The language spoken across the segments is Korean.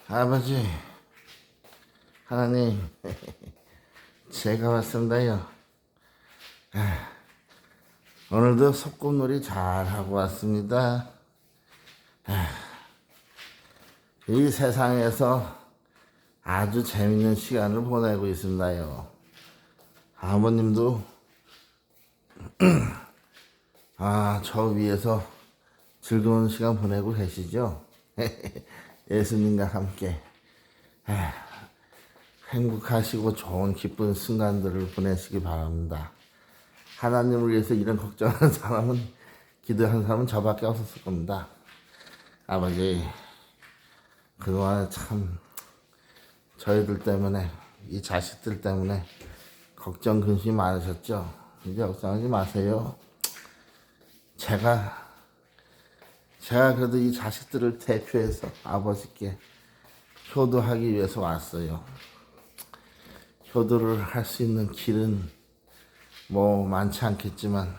아버지, 하나님, 제가 왔습니다요. 오늘도 소꿉놀이 잘하고 왔습니다. 이 세상에서 아주 재밌는 시간을 보내고 있습니다요. 아버님도 저 위에서 즐거운 시간 보내고 계시죠? 예수님과 함께 행복하시고 좋은 기쁜 순간들을 보내시기 바랍니다. 하나님을 위해서 이런 걱정하는 사람은, 기도하는 사람은 저밖에 없었을 겁니다. 아버지, 그동안 참 저희들 때문에, 이 자식들 때문에 걱정 근심이 많으셨죠? 이제 걱정하지 마세요. 제가 그래도 이 자식들을 대표해서 아버지께 효도하기 위해서 왔어요. 효도를 할 수 있는 길은 뭐 많지 않겠지만,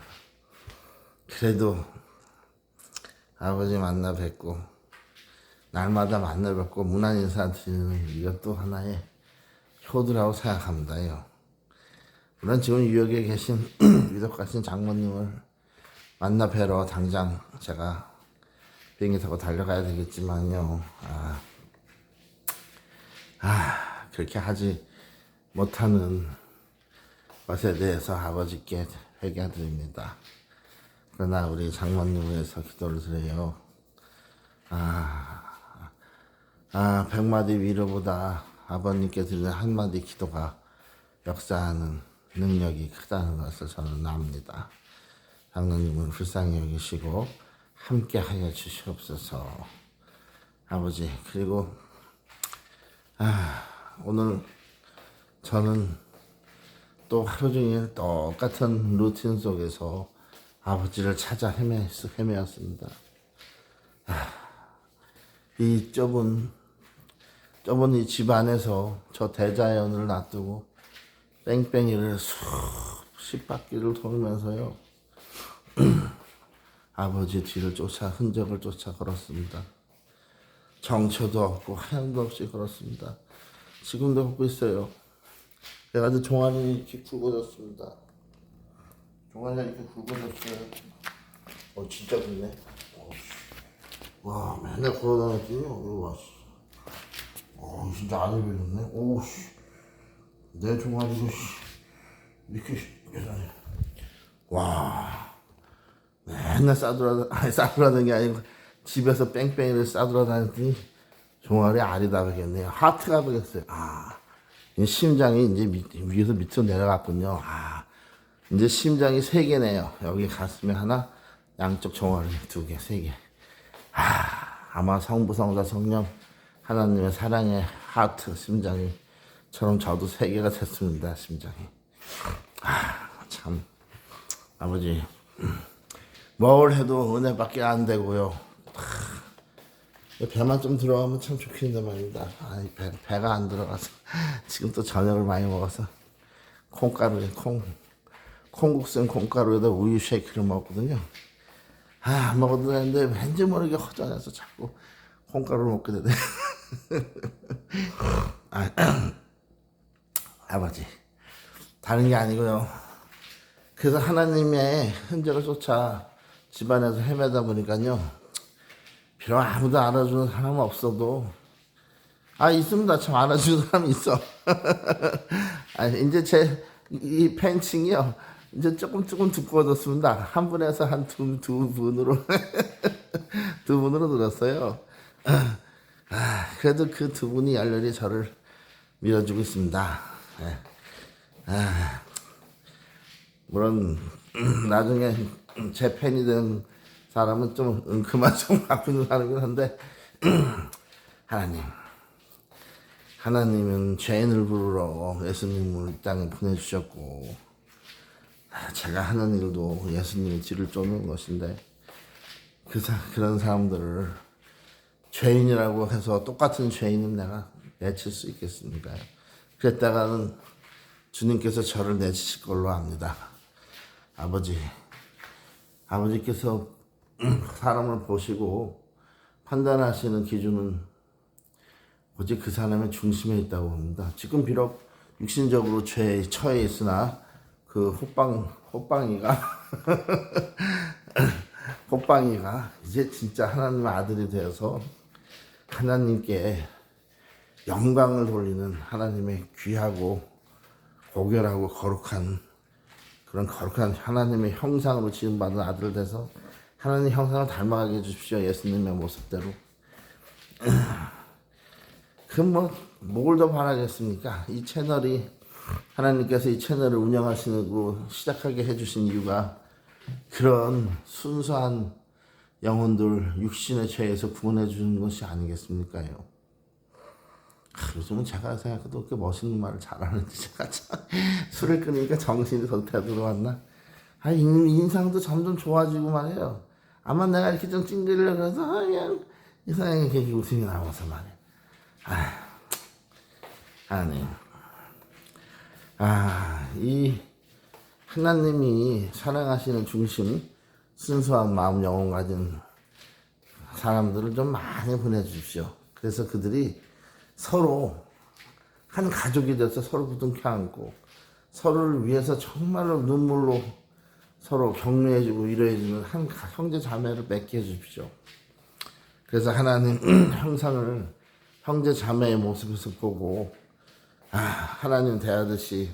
그래도 아버지 만나 뵙고 날마다 만나 뵙고 문안 인사 드리는 이것도 하나의 효도라고 생각합니다요. 물론 지금 유역에 계신 위독하신 장모님을 만나 뵈러 당장 제가 비행기 타고 달려가야 되겠지만요. 그렇게 하지 못하는 것에 대해서 아버지께 회개드립니다. 그러나 우리 장모님을 위해서 기도를 드려요. 100마디 위로보다 아버님께 드리는 한마디 기도가 역사하는 능력이 크다는 것을 저는 압니다. 장로님을 불쌍히 여기시고 함께 하여 주시옵소서. 아버지, 그리고 오늘 저는 또 하루 종일 똑같은 루틴 속에서 아버지를 찾아 헤매었습니다. 이 좁은 이 집 안에서 저 대자연을 놔두고 뺑뺑이를 수십 바퀴를 돌면서요, 아버지 뒤를 쫓아, 흔적을 쫓아 걸었습니다. 정처도 없고 하얀도 없이 걸었습니다. 지금도 걷고 있어요. 그래가지고 종아리 이렇게 굵어졌습니다. 종아리가 이렇게 굵어졌어요. 진짜 굵네. 와, 맨날 걸어다녔더니 여기 왔어. 진짜 아주 별렸네. 내 종아리가 이렇게 계산해. 와, 맨날 싸돌아다니는 게 아니고 집에서 뺑뺑이를 싸돌아다녔더니 종아리 알이 다 베겠네요. 하트가 베겠어요. 심장이 이제 위에서 밑으로 내려갔군요. 이제 심장이 3개네요. 여기 가슴에 하나, 양쪽 종아리 2개, 3개. 아마 성부, 성자, 성령 하나님의 사랑의 하트 심장이처럼 저도 3개가 됐습니다. 심장이. 참 아버지, 뭘 해도 은혜밖에 안 되고요. 배만 좀 들어가면 참 좋겠는데 말입니다. 배가 안 들어가서 지금 또 저녁을 많이 먹어서 콩국수엔 콩가루에다 우유 쉐이크를 먹거든요. 안 먹어도 되는데 왠지 모르게 허전해서 자꾸 콩가루를 먹게 되네. 아버지, 다른 게 아니고요. 그래서 하나님의 흔적을 쫓아 집안에서 헤매다 보니까요, 비록 아무도 알아주는 사람은 없어도, 있습니다. 참 알아주는 사람이 있어. 이제 이 팬층이요, 이제 조금 두꺼워졌습니다. 한 분에서 한 두 분으로 두 분으로 늘었어요. 그래도 그 2분이 열렬히 저를 밀어주고 있습니다. 물론 나중에 제 팬이 된 사람은 좀 그만 좀 바꾸는 사람이긴 한데, 하나님은 죄인을 부르러 예수님을 이 땅에 보내주셨고, 제가 하는 일도 예수님의 뒤를 쫓는 것인데, 그런 사람들을 죄인이라고 해서 똑같은 죄인은 내가 내칠 수 있겠습니까? 그랬다가는 주님께서 저를 내치실 걸로 압니다. 아버지께서 사람을 보시고 판단하시는 기준은 오직 그 사람의 중심에 있다고 봅니다. 지금 비록 육신적으로 죄에 처해 있으나 그 호빵이가 호빵이가 이제 진짜 하나님의 아들이 되어서 하나님께 영광을 돌리는 하나님의 귀하고 고결하고 거룩한 그런 거룩한 하나님의 형상으로 지음받은 아들 돼서 하나님 형상을 닮아가게 해주십시오. 예수님의 모습대로. 뭘 더 바라겠습니까? 이 채널이 하나님께서 이 채널을 운영하시고 시작하게 해주신 이유가 그런 순수한 영혼들 육신의 죄에서 구원해 주는 것이 아니겠습니까요? 요즘은 제가 생각해도 그렇게 멋있는 말을 잘하는데 제가 참 술을 끊으니까 정신이 더 되돌아왔나? 인상도 점점 좋아지고 말이에요. 아마 내가 이렇게 좀 찡그리려고 해서 그냥 이상하게 이렇게 웃음이 나와서 말이에요. 하나님, 이 하나님이 사랑하시는 중심, 순수한 마음, 영혼 가진 사람들을 좀 많이 보내주십시오. 그래서 그들이 서로 한 가족이 돼서 서로 부둥켜 안고 서로를 위해서 정말로 눈물로 서로 격려해주고 위로해주는 한 형제 자매를 맺게 해주십시오. 그래서 하나님 형상을 형제 자매의 모습에서 보고 하나님 대하듯이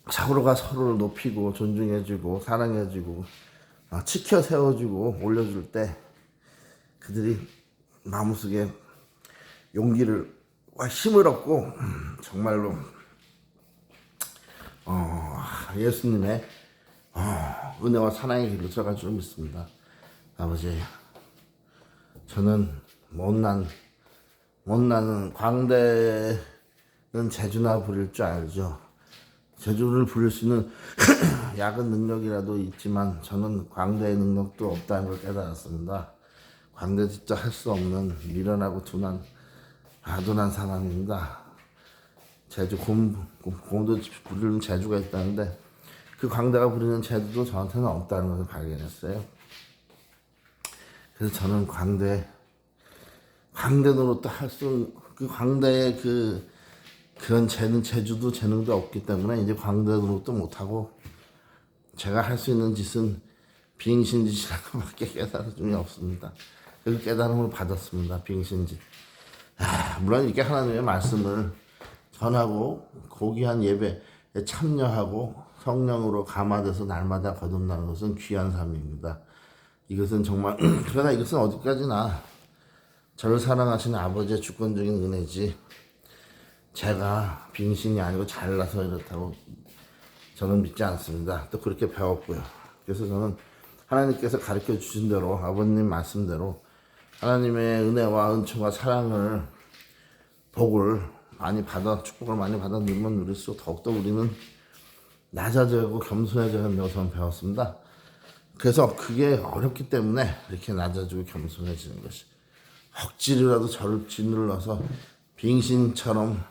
서로가 서로를 높이고 존중해주고 사랑해주고 지켜 세워주고 올려줄 때 그들이 마음속에 용기를 힘을 얻고 정말로 예수님의 은혜와 사랑의 길로 들어갈 줄 믿습니다. 아버지, 저는 못난 광대는 재주나 부릴 줄 알죠. 재주를 부릴 수 있는 야근 능력이라도 있지만 저는 광대의 능력도 없다는 걸 깨달았습니다. 광대 진짜 할 수 없는 미련하고 아둔한 사람입니다. 곰도 부리는 재주가 있다는데 그 광대가 부리는 재주도 저한테는 없다는 것을 발견했어요. 그래서 저는 광대 노릇도 그 광대의 그런 재주도 재능도 없기 때문에 이제 광대 노릇도 못하고 제가 할 수 있는 짓은 빙신짓이라는 것밖에 깨달음이 없습니다. 그 깨달음을 받았습니다. 빙신짓. 물론 이렇게 하나님의 말씀을 전하고 고귀한 예배에 참여하고 성령으로 감화돼서 날마다 거듭나는 것은 귀한 삶입니다. 이것은 정말 그러나 이것은 어디까지나 저를 사랑하시는 아버지의 주권적인 은혜지 제가 빙신이 아니고 잘나서 이렇다고 저는 믿지 않습니다. 또 그렇게 배웠고요. 그래서 저는 하나님께서 가르쳐 주신 대로 아버님 말씀대로 하나님의 은혜와 은총과 사랑을 복을 많이 받아 축복을 많이 받아 누릴수록 더욱더 우리는 낮아져고 겸손해져야 한다고 저는 배웠습니다. 그래서 그게 어렵기 때문에 이렇게 낮아지고 겸손해지는 것이 억지로라도 저를 짓눌러서 빙신처럼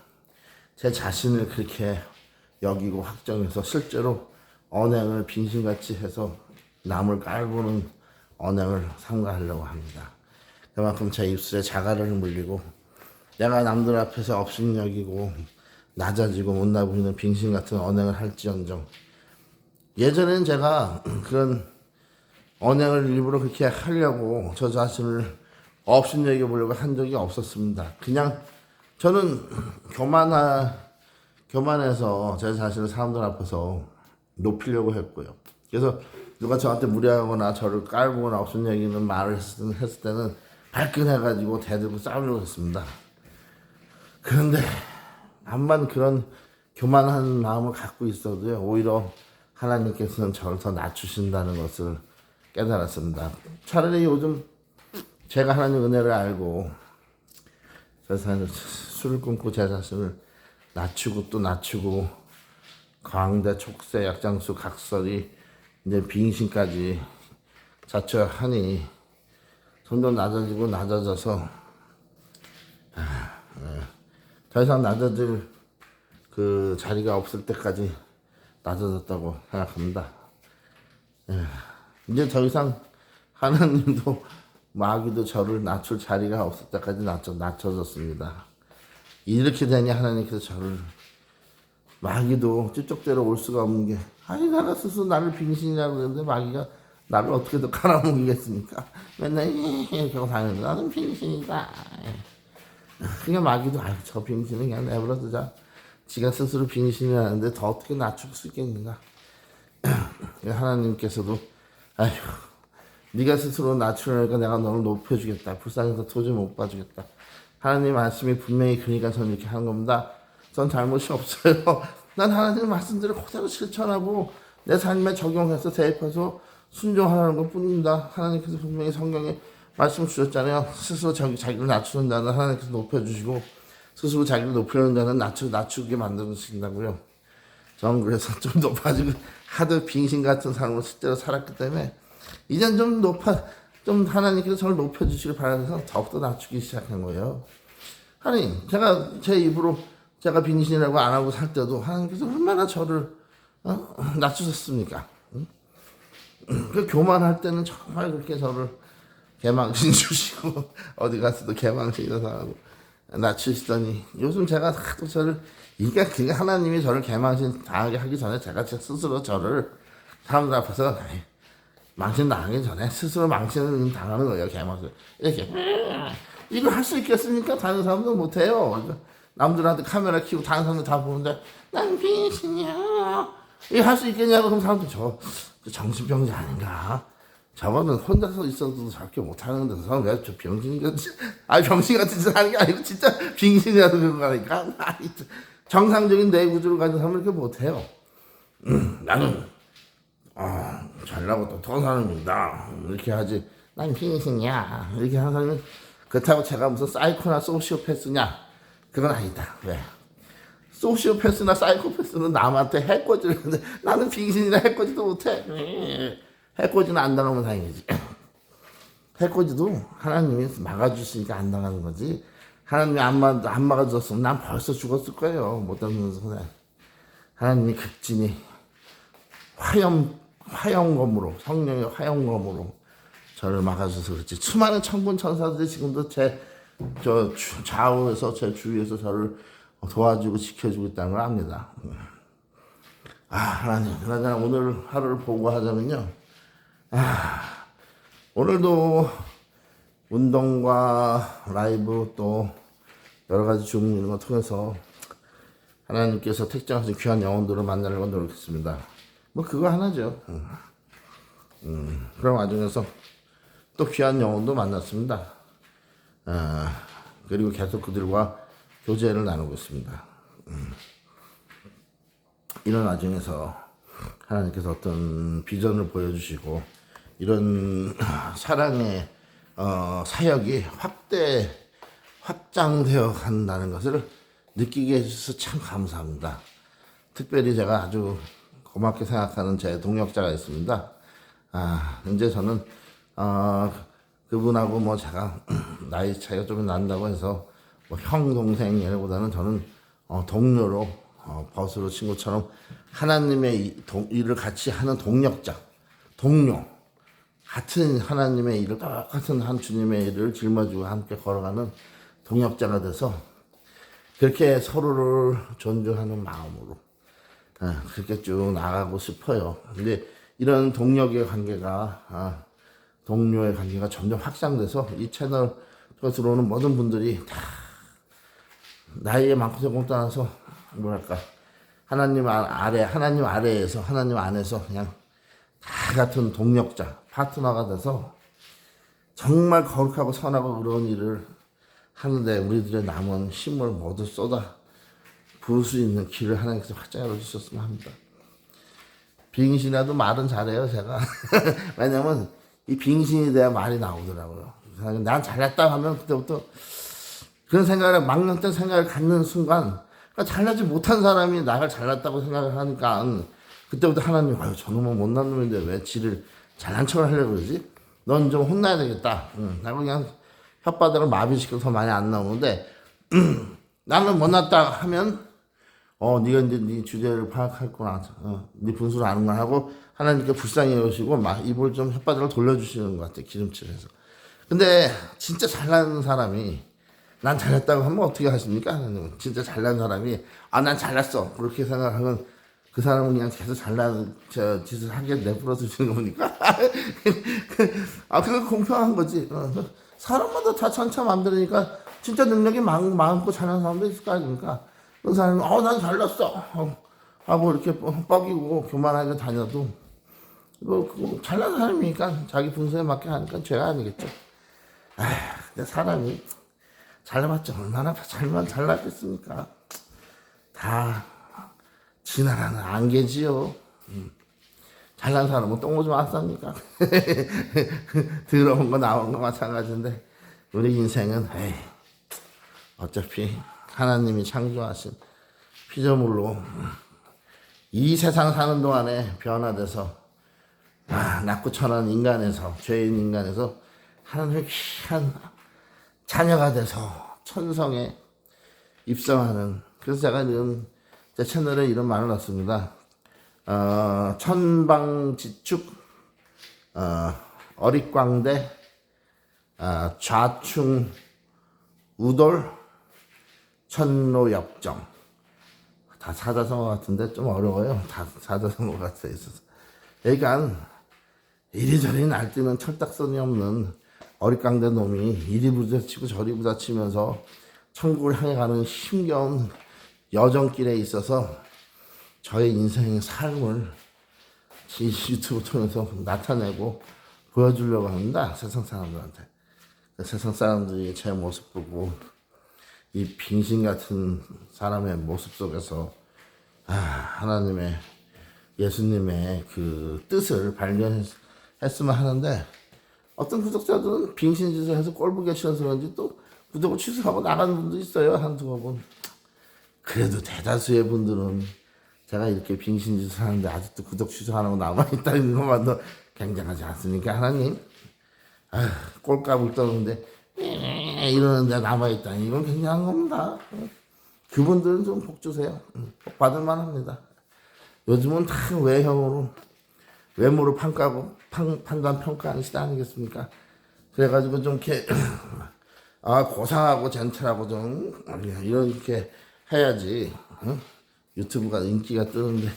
제 자신을 그렇게 여기고 확정해서 실제로 언행을 빙신같이 해서 남을 깔보는 언행을 삼가하려고 합니다. 그만큼 제 입술에 자갈을 물리고 내가 남들 앞에서 업신여기고 낮아지고 못나 보이는 빙신 같은 언행을 할지언정 예전에는 제가 그런 언행을 일부러 그렇게 하려고 저 자신을 업신여겨 보려고 한 적이 없었습니다. 그냥 저는 교만해서 제 자신을 사람들 앞에서 높이려고 했고요. 그래서 누가 저한테 무례하거나 저를 깔보거나 업신여기는 말을 했을 때는 발끈해가지고 대들고 싸우려고 했습니다. 그런데 암만 그런 교만한 마음을 갖고 있어도요, 오히려 하나님께서는 저를 더 낮추신다는 것을 깨달았습니다. 차라리 요즘 제가 하나님 은혜를 알고 세상에 술을 끊고 제 자신을 낮추고 또 낮추고 광대, 촉새, 약장수, 각설이 이제 빙신까지 자처하니 점점 낮아지고 낮아져서 더 이상 낮아질 그 자리가 없을 때까지 낮아졌다고 생각합니다. 이제 더 이상 하나님도 마귀도 저를 낮출 자리가 없을 때까지 낮춰졌습니다. 이렇게 되니 하나님께서 저를, 마귀도 저쪽대로 올 수가 없는 게, 아니 내가 스스로 나를 빙신이라고 그러는데 마귀가 나를 어떻게 더 깔아먹이겠습니까? 맨날 이렇게 하고 다니는데 나는 빙신이다. 그냥 마귀도 아유 저 빙신은 그냥 내버려 두자. 지가 스스로 빙신이라는데 더 어떻게 낮출 수 있겠는가? 하나님께서도 아휴 네가 스스로 낮추려니까 내가 너를 높여주겠다. 불쌍해서 도저히 못 봐주겠다. 하나님 말씀이 분명히 그러니까 저는 이렇게 하는 겁니다. 전 잘못이 없어요. 난 하나님 말씀대로 그대로 실천하고 내 삶에 적용해서 대입해서 순종하는 것 뿐입니다. 하나님께서 분명히 성경에 말씀 주셨잖아요. 스스로 자기를 낮추는 자는 하나님께서 높여주시고 스스로 자기를 높이려는 자는 낮추게 만들어주신다고요. 저는 그래서 좀 높아지고 하도 빙신 같은 삶으로 실제로 살았기 때문에 이젠 좀 하나님께서 저를 높여주시길 바라면서 더욱더 낮추기 시작한 거예요. 하나님, 제가 제 입으로 제가 빙신이라고 안 하고 살 때도 하나님께서 얼마나 저를 낮추셨습니까? 그 교만할 때는 정말 그렇게 저를 개망신 주시고 어디 가서도 개망신이라 당하고 낮추시더니 요즘 제가 하도 저를 그러니까 하나님이 저를 개망신 당하게 하기 전에 제가 스스로 저를 사람들 앞에서 망신 당하기 전에 스스로 망신을 당하는 거예요. 개망신 이렇게 이걸 할 수 있겠습니까? 다른 사람도 못해요. 남들한테 카메라 켜고 다른 사람들 다 보는데 난 빙신이야 이거 할 수 있겠냐고. 그럼 사람들 저 정신병자 아닌가? 저거는 혼자서 있어도 저렇게 못하는데 저 사람 왜 저 병신같이 병신 같은 짓 하는 게 아니고 진짜 빙신이라도 그런 거니까. 정상적인 뇌구조를 가진 사람은 이렇게 못해요. 나는 잘나고 똑똑한 사람입니다 이렇게 하지 난 빙신이야 이렇게 하는 사람은 그렇다고 제가 무슨 사이코나 소시오패스냐 그건 아니다. 왜? 소시오패스나 사이코패스는 남한테 해코지를 하는데 나는 빙신이나 해코지도 못해. 해코지는 안 당하면 다행이지. 해코지도 하나님이 막아주시니까 안 당하는 거지. 하나님이 안 막아줬으면 난 벌써 죽었을 거예요. 못 당는 손에. 하나님이 극진히 화영검으로 성령의 화영검으로 저를 막아줘서 그렇지. 수많은 천군 천사들이 지금도 제 좌우에서 제 주위에서 저를 도와주고 지켜주고 있다는 걸 압니다. 하나님, 그러나 오늘 하루를 보고하자면요. 오늘도 운동과 라이브 또 여러 가지 줌 이런 거 통해서 하나님께서 택정하신 귀한 영혼들을 만나려고 노력했습니다. 뭐 그거 하나죠. 그런 와중에서 또 귀한 영혼도 만났습니다. 그리고 계속 그들과 교제를 나누고 있습니다. 이런 와중에서 하나님께서 어떤 비전을 보여주시고 이런 사랑의 사역이 확장되어 간다는 것을 느끼게 해주셔서 참 감사합니다. 특별히 제가 아주 고맙게 생각하는 제 동역자가 있습니다. 이제 저는 그분하고 뭐 제가 나이 차이가 좀 난다고 해서 뭐 형 동생 이라보다는 저는 동료로 버스로 친구처럼 하나님의 일을 같이 하는 동역자, 동료, 같은 하나님의 일을 똑같은 한 주님의 일을 짊어지고 함께 걸어가는 동역자가 돼서 그렇게 서로를 존중하는 마음으로 그렇게 쭉 나가고 싶어요. 근데 이런 동력의 관계가 동료의 관계가 점점 확장돼서 이 채널에 들어오는 모든 분들이 다 나이에 많고 적고 떠나서 뭐랄까 하나님 아래에서 하나님 안에서 그냥 다 같은 동력자 파트너가 돼서 정말 거룩하고 선하고 의로운 일을 하는데 우리들의 남은 힘을 모두 쏟아 부을 수 있는 길을 하나님께서 확장 열어주셨으면 합니다. 빙신이라도 말은 잘해요 제가. 왜냐면 이 빙신이 돼야 말이 나오더라고요. 난 잘났다 하면 그때부터 그런 생각을 막연했던 생각을 갖는 순간 그러니까 잘나지 못한 사람이 나를 잘났다고 생각을 하니까 그때부터 하나님 저놈은 못난 놈인데 왜 지를 잘난 척을 하려고 그러지? 넌 좀 혼나야 되겠다. 나는 그냥 혓바닥을 마비시켜서 많이 안 나오는데 나는 못났다 하면 네가 이제 네 주제를 파악했구나. 네 분수를 아는구나 하고 하나님께 불쌍히 여기시고 막 입을 좀 혓바닥을 돌려주시는 것 같아요. 기름칠해서. 근데 진짜 잘나는 사람이 난 잘났다고 하면 어떻게 하십니까? 하나님은 진짜 잘난 사람이 난 잘났어 그렇게 생각하면 그 사람은 그냥 계속 잘난 짓을 하게 내버려 두시는 거니까 그거 공평한 거지. 사람마다 다 천차만별이니까 진짜 능력이 많고 잘난 사람도 있을 거 아닙니까? 그 사람이 난 잘났어 하고 이렇게 뻐기고 교만하게 다녀도 그거 잘난 사람이니까 자기 분수에 맞게 하니까 죄가 아니겠죠. 근데 사람이 잘나봤자 얼마나 잘나겠습니까? 다 지나가는 안개지요. 잘난 사람은 똥오줌 안 쌉니까? 더러운 거 나오는 거 마찬가지인데 우리 인생은 어차피 하나님이 창조하신 피조물로 이 세상 사는 동안에 변화돼서 낮고 천한 인간에서 죄인 인간에서 하나님의 귀한 자녀가 돼서 천성에 입성하는, 그래서 제가 제 채널에 이런 말을 넣습니다. 천방지축, 어릿광대, 좌충 우돌, 천로역정. 다 사자성어 같은데 좀 어려워요. 다 사자성어 같아 있어서. 그러니까 이리저리 날뛰는 철딱선이 없는 어릿광대 놈이 이리 부딪히고 저리 부딪히면서 천국을 향해 가는 힘겨운 여정길에 있어서 저의 인생의 삶을 이 유튜브 통해서 나타내고 보여주려고 합니다. 세상 사람들한테. 세상 사람들이 제 모습 보고 이 빙신 같은 사람의 모습 속에서 하나님의, 예수님의 그 뜻을 발견했으면 하는데, 어떤 구독자들은 빙신짓을 해서 꼴보기 싫어서 그런지 또 구독을 취소하고 나가는 분도 있어요. 한두 번. 그래도 대다수의 분들은 제가 이렇게 빙신짓을 하는데 아직도 구독 취소 안 하고 남아있다는 것만도 굉장하지 않습니까? 하나님, 꼴값을 떠는데 이러는데 남아있다니 이건 굉장한 겁니다. 그분들은 좀 복 주세요. 복 받을 만합니다. 요즘은 다 외모로 판단 평가하는 시대 아니겠습니까? 그래가지고 좀 이렇게 고상하고 젠틀하고 좀 이렇게 해야지 유튜브가 인기가 뜨는데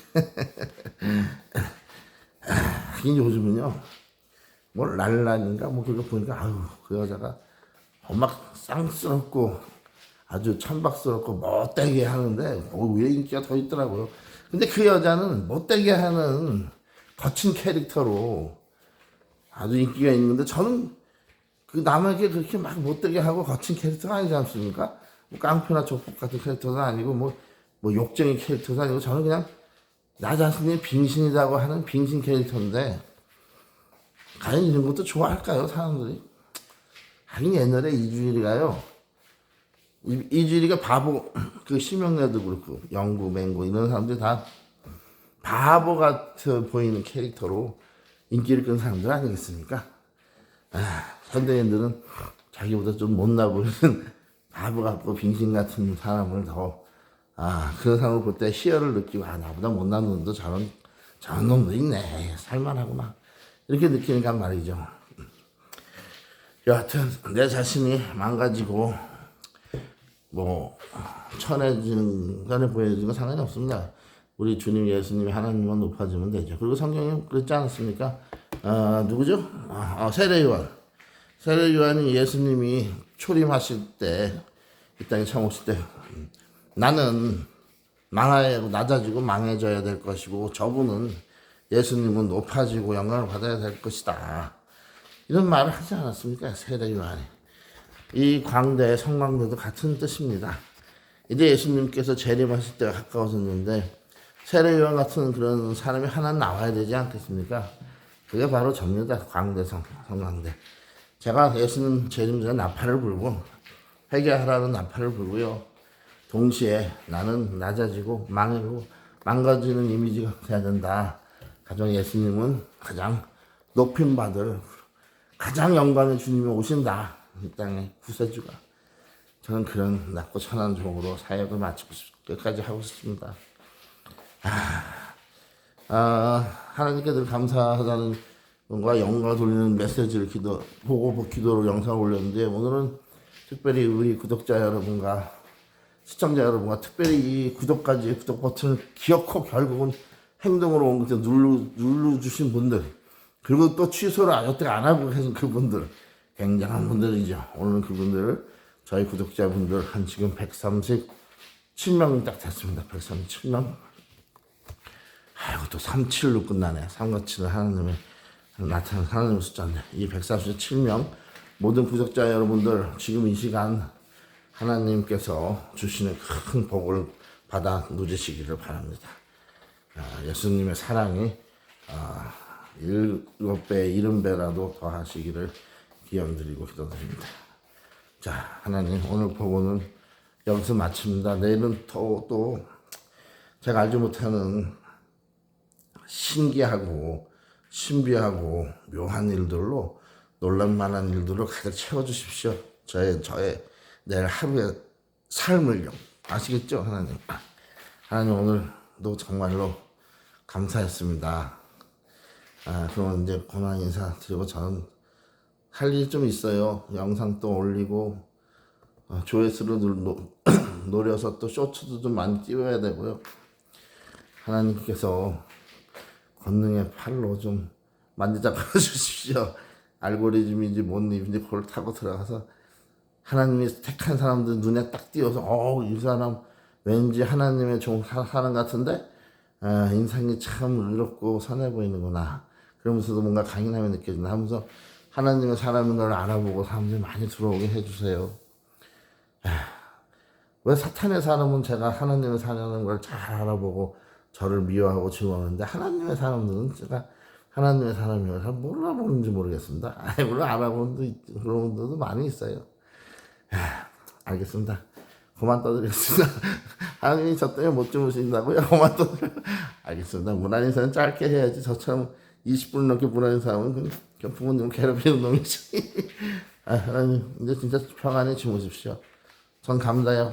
하긴 요즘은요 뭐 랄랄인가 뭐 그거 보니까 그 여자가 막 쌍스럽고 아주 천박스럽고 못되게 하는데 왜 인기가 더 있더라고요. 근데 그 여자는 못되게 하는 거친 캐릭터로 아주 인기가 있는데, 저는 그 남에게 그렇게 막 못되게 하고 거친 캐릭터가 아니지 않습니까? 뭐 깡패나 족복 같은 캐릭터도 아니고 뭐 욕쟁이 캐릭터도 아니고, 저는 그냥 나 자신이 빙신이라고 하는 빙신 캐릭터인데 과연 이런 것도 좋아할까요, 사람들이? 하긴 옛날에 이주일이가요, 이주일이가 바보, 그 심형래도 그렇고 영구 맹구 이런 사람들이 다 바보 같아 보이는 캐릭터로 인기를 끈 사람들 아니겠습니까? 현대인들은 자기보다 좀 못나 보이는 바보 같고 빙신 같은 사람을 더 그런 사람을 볼 때 희열을 느끼고 나보다 못난 놈도 저런 놈도 있네, 살만하구나, 이렇게 느끼니까 말이죠. 여하튼 내 자신이 망가지고 뭐 천해지는 간에 보여지는 건 상관이 없습니다. 우리 주님 예수님이 하나님만 높아지면 되죠. 그리고 성경에 그랬지 않았습니까? 누구죠? 세례 요한이 예수님이 초림하실 때, 이 땅에 처음 오실 때, 나는 낮아지고 망해져야 될 것이고 저분은, 예수님은 높아지고 영광을 받아야 될 것이다, 이런 말을 하지 않았습니까? 세례 요한이. 이 광대, 성광대도 같은 뜻입니다. 이제 예수님께서 재림하실 때가 가까워졌는데 세례 요한 같은 그런 사람이 하나 나와야 되지 않겠습니까? 그게 바로 접니다. 광대, 성광대. 제가 예수님 재림 전에 나팔을 불고 회개하라는 나팔을 불고요, 동시에 나는 낮아지고 망가지는 이미지가 돼야 된다. 가령 예수님은 가장 높임받을 가장 영광의 주님이 오신다, 이 땅에 구세주가. 저는 그런 낮고 천한 종으로 사역을 마치고 끝까지 하고 싶습니다. 하나님께 늘 감사하다는 뭔가 영광 돌리는 메시지를 보고 기도로 영상을 올렸는데, 오늘은 특별히 우리 구독자 여러분과 시청자 여러분과 특별히 이 구독 버튼을 기어코 결국은 행동으로 옮겨서 눌러주신 분들, 그리고 또 취소를 여태 안 하고 계신 그분들, 굉장한 분들이죠. 오늘 그분들, 저희 구독자분들 한 지금 137명 딱 됐습니다. 137명. 아이고, 또 37로 끝나네. 3과 7은 하나님의 나타난 하나님의 숫자인데, 이 137명 모든 구독자 여러분들, 지금 이 시간 하나님께서 주시는 큰 복을 받아 누리시기를 바랍니다. 예수님의 사랑이 7배, 70배라도 더 하시기를 기원드리고 기도드립니다. 자, 하나님, 오늘 보고는 여기서 마칩니다. 내일은 또 제가 알지 못하는 신기하고 신비하고 묘한 일들로, 놀랄만한 일들로 가득 채워주십시오. 저의 내일 하루의 삶을요. 아시겠죠, 하나님? 하나님, 오늘도 정말로 감사했습니다. 그럼 이제 고난 인사 드리고, 저는 할 일이 좀 있어요. 영상 또 올리고, 조회수를 노려서 또 쇼츠도 좀 많이 띄워야 되고요. 하나님께서 권능의 팔로 좀 만지작거려 주십시오. 알고리즘인지 뭔 일인지 그걸 타고 들어가서 하나님이 택한 사람들 눈에 딱 띄어서 이 사람 왠지 하나님의 종 사람 같은데 인상이 참 의롭고 선해 보이는구나. 그러면서도 뭔가 강인함이 느껴진다 하면서 하나님의 사람인 걸 알아보고 사람들이 많이 들어오게 해주세요. 왜 사탄의 사람은 제가 하나님의 사람인 걸 잘 알아보고 저를 미워하고 증오하는데, 하나님의 사람들은 제가 하나님의 사람인 걸 몰라보는지 모르겠습니다. 물론 알아보는 그런 분들도 많이 있어요. 알겠습니다. 그만 떠드리겠습니다. 하나님이 저 때문에 못 주무신다고요? 그만 떠드려. 알겠습니다. 문안인사는 짧게 해야지. 저처럼 20분 넘게 문안인사하면 부모님 괴롭히는 놈이지. 하나님, 이제 진짜 평안히 주무십시오. 전 감사해요.